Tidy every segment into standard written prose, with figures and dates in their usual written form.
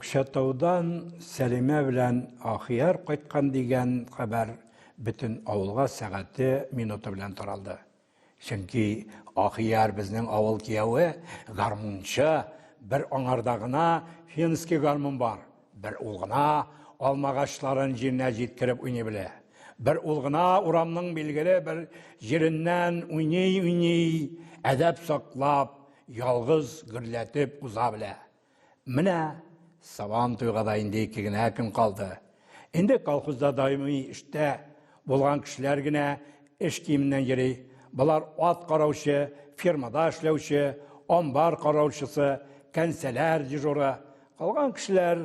Көкшетаудан Сәлимә белән Ахияр кайткан дигән хәбәр бөтен авылга сәгате минуты белән таралды. Чөнки Ахияр безнең авыл кияүе гармунчы, бер аңарда гына финский гармун бар. Бер ул гына алмагачларын җиренә җиткереп уйный белә. Бер ул гына урамның билгеле бер җиреннән уйный, әдәп саклап, ялгыз гөрләтеп уза белә. Менә Сабан туйгада инде 2 генә көн калды. Инде колхозда даими эштә булган кешеләр генә эш киеменнән йөри. Булар ат караучы, фермада эшләүче, амбар караучысы, кәнсәләр дежуры. Калган кешеләр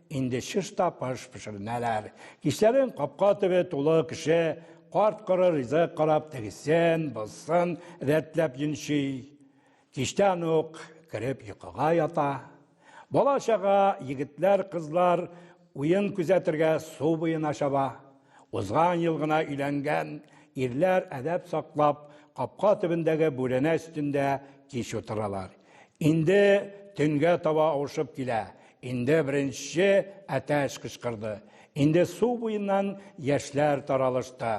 инде чыш-тапыш пешернәләр. Кичләрен капка төбе тулы кеше, карт-коры ризык карап тегесен, булсын, рәтләп йончый. Кичтән ук кирип йокыга ята. Бала-чага, егетләр, кызлар уен күзәтергә су буена чаба. Узган ел гына өйләнгән ирләр әдәп саклап, капка төбендәге бүрәнә өстендә кич утыралар. Инде төнгә таба авышып килә. Инде беренче әтәш кычкырды. Инде су буеннан яшьләр таралышты.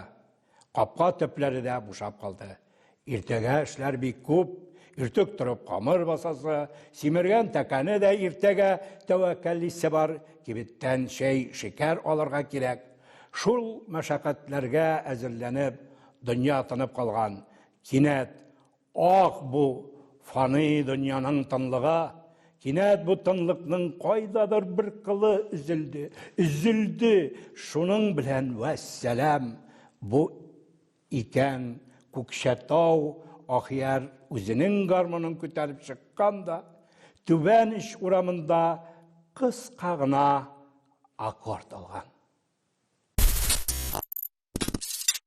Капка төпләре дә бушап калды. Иртәгә эшләр бик күп. Иртүк торып камыр басасы, симергән тәкәне дә иртәгә тәвәккәлисе бар, кибеттән чәй, шикәр алырга кирәк. Шул мәшәкатьләргә әзерләнеп, дөнья тынып калган. Кинәт бу фани дөньяның тынлыгы, кинәт бу тынлыкның кайдадыр бер кылы üzülде. Шуның белән вәссәлам. Бу икән Күкшетау Ахияр үзенең гармунын күтәреп чыкканда, түбән иш урамында кыска гына аккорд алган.